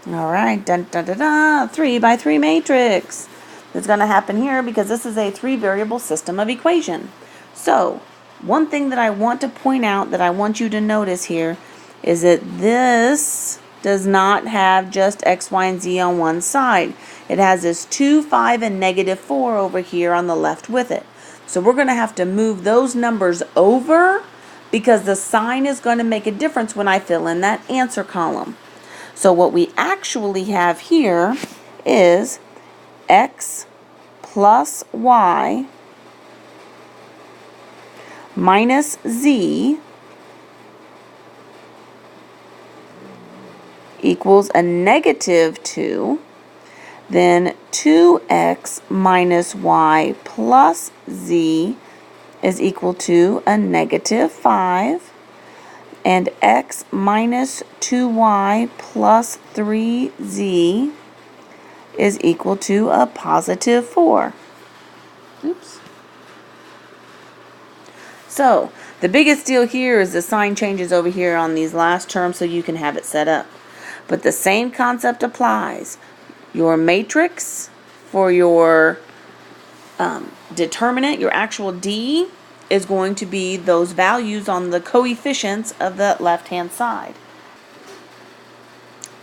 All right, dun, dun, dun, dun, 3 by 3 matrix. It's going to happen here because this is a 3-variable system of equation. So, one thing that I want to point out that I want you to notice here is that this does not have just x, y, and z on one side. It has this 2, 5, and -4 over here on the left with it. So we're going to have to move those numbers over because the sign is going to make a difference when I fill in that answer column. So what we actually have here is x plus y minus z equals a -2, then 2x minus y plus z is equal to a -5, and x minus 2y plus 3z is equal to a +4. Oops. So, the biggest deal here is the sign changes over here on these last terms so you can have it set up. But the same concept applies. Your matrix for your determinant, your actual D, is going to be those values on the coefficients of the left-hand side.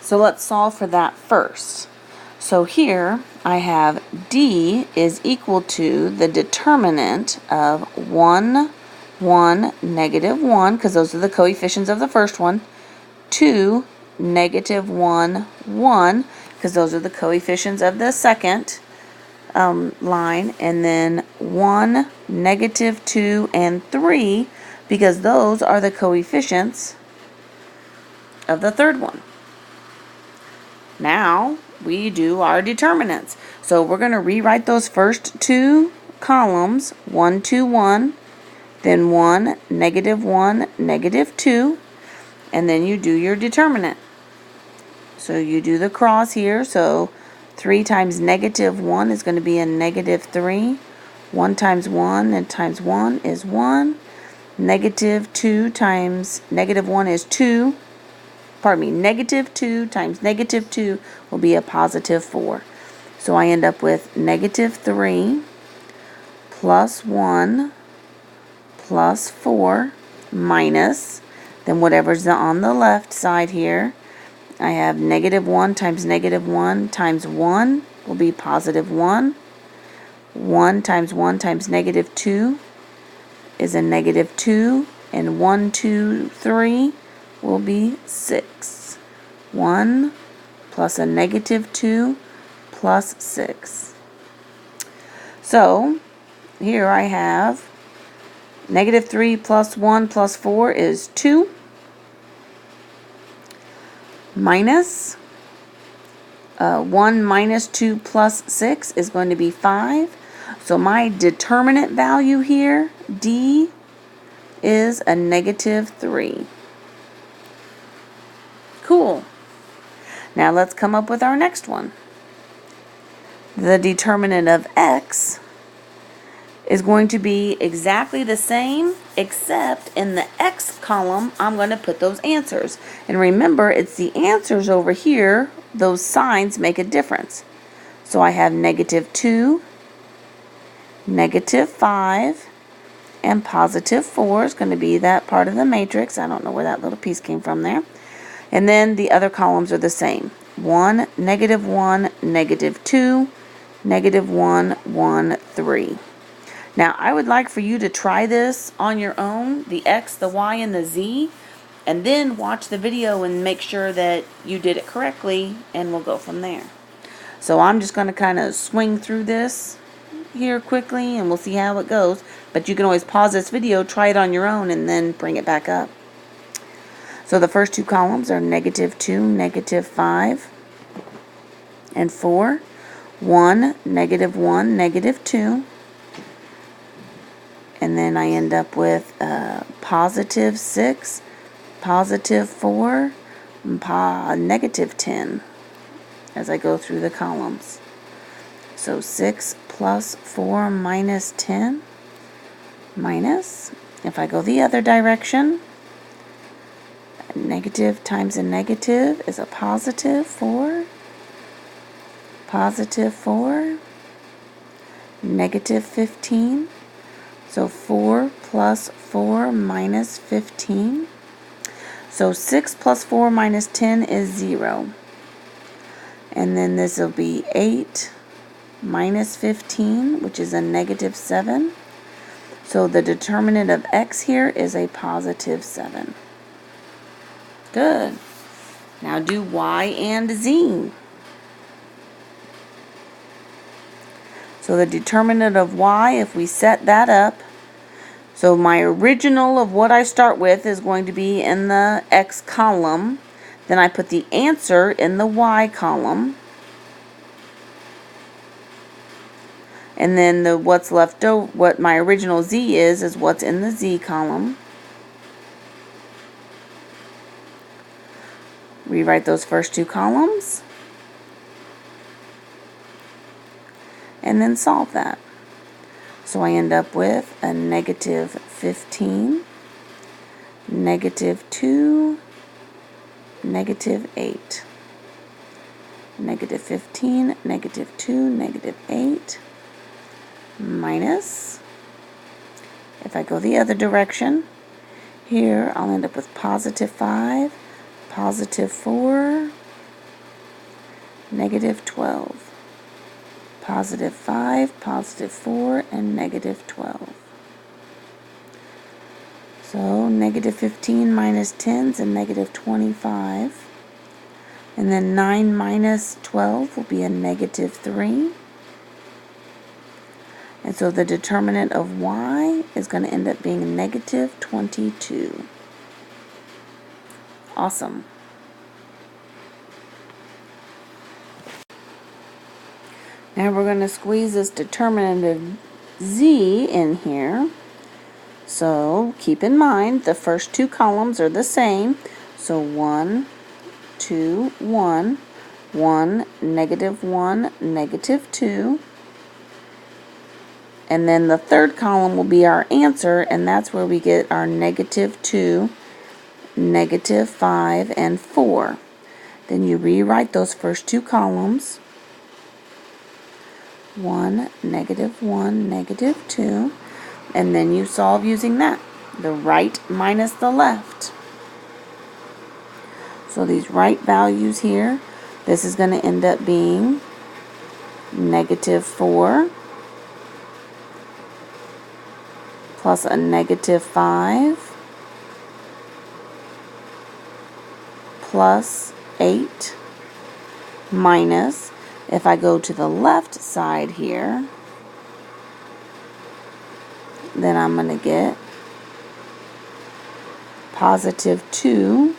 So let's solve for that first. So here I have D is equal to the determinant of 1, 1, -1, because those are the coefficients of the first one, 2, -1, 1, because those are the coefficients of the second line, and then 1, -2, and 3, because those are the coefficients of the third one. Now we do our determinants. So we're going to rewrite those first two columns, 1, 2, 1, then 1, -1, -2, and then you do your determinant. So you do the cross here, so 3 times -1 is going to be a -3. 1 times 1 and times 1 is 1. -2 times -1 is 2. Pardon me, -2 times -2 will be a +4. So I end up with -3 plus 1 plus 4 minus, then whatever's on the left side here, I have -1 times -1 times 1 will be +1. 1 times 1 times -2 is a -2, and 1, 2, 3 will be 6. 1 plus a -2 plus 6. So here I have -3 plus 1 plus 4 is 2, minus 1 minus 2 plus 6 is going to be 5. So my determinant value here, D, is a -3. Cool. Now let's come up with our next one. The determinant of X is going to be exactly the same, except in the X column, I'm going to put those answers. And remember, it's the answers over here, those signs make a difference. So I have -2, -5, and +4 is going to be that part of the matrix. I don't know where that little piece came from there. And then the other columns are the same. 1, -1, -2, -1, 1, 3. Now, I would like for you to try this on your own, the X, the Y, and the Z, and then watch the video and make sure that you did it correctly, and we'll go from there. So I'm just going to kind of swing through this here quickly, and we'll see how it goes. But you can always pause this video, try it on your own, and then bring it back up. So the first two columns are -2, -5, and 4. 1, -1, -2. And then I end up with +6, +4, -10 as I go through the columns. So 6 plus 4 minus 10 minus, if I go the other direction, Negative times a negative is a positive 4. Positive 4. Negative 15. So 4 plus 4 minus 15. So 6 plus 4 minus 10 is 0. And then this will be 8 minus 15, which is a negative 7. So the determinant of x here is a positive 7. Good. Now do y and z. So the determinant of y, if we set that up, so my original of what I start with is going to be in the x column. Then I put the answer in the y column. And then what's left over, what my original z is what's in the z column. Rewrite those first two columns. And then solve that. So I end up with a negative 15, negative 2, negative 8. Negative 15, negative 2, negative 8, minus, if I go the other direction, here I'll end up with positive 5, positive 4, negative 12. Positive 5, positive 4, and negative 12. So negative 15 minus 10 is a negative 25. And then 9 minus 12 will be a negative 3. And so the determinant of y is going to end up being negative 22. Awesome. Now we're going to squeeze this determinant of z in here. So keep in mind the first two columns are the same. So 1, 2, 1, 1, negative 1, negative 2. And then the third column will be our answer, and that's where we get our negative 2, negative 5, and 4. Then you rewrite those first two columns. 1, negative 2, and then you solve using that, the right minus the left. So these right values here, this is going to end up being negative 4 plus a negative 5 plus 8 minus, if I go to the left side here, then I'm going to get positive 2,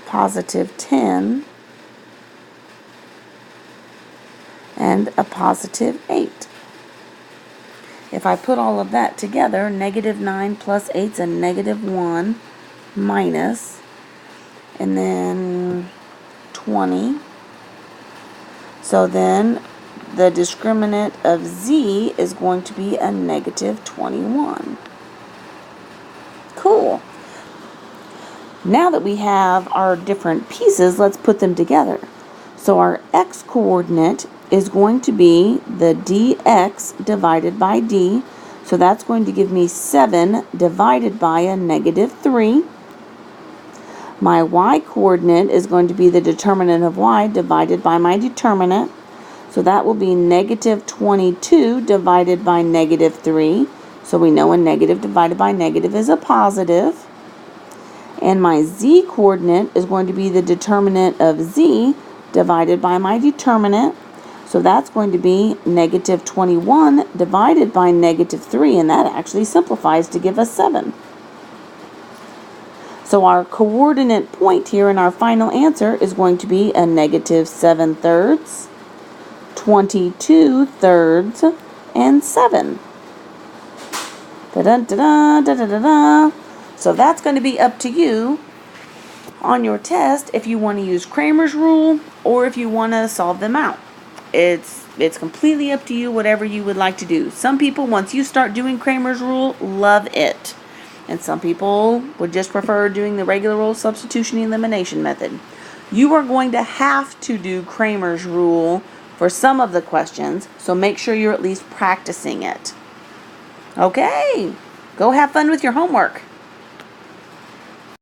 positive 10, and a positive 8. If I put all of that together, negative 9 plus 8 is a negative 1 minus, and then 20. So then the discriminant of z is going to be a negative 21. Cool. Now that we have our different pieces, let's put them together. So our x-coordinate is going to be the dx divided by d. So that's going to give me 7 divided by a negative 3. My y-coordinate is going to be the determinant of y divided by my determinant. So that will be negative 22 divided by negative 3. So we know a negative divided by negative is a positive. And my z-coordinate is going to be the determinant of z divided by my determinant. So that's going to be negative 21 divided by negative 3. And that actually simplifies to give us 7. So our coordinate point here in our final answer is going to be a negative 7/3, 22/3, and 7. Da-da-da-da, da-da-da-da. So that's going to be up to you on your test if you want to use Cramer's rule or if you want to solve them out. It's completely up to you, whatever you would like to do. Some people, once you start doing Cramer's rule, love it. and some people would just prefer doing the regular old substitution elimination method. You are going to have to do Cramer's rule for some of the questions, so make sure you're at least practicing it. Okay, go have fun with your homework.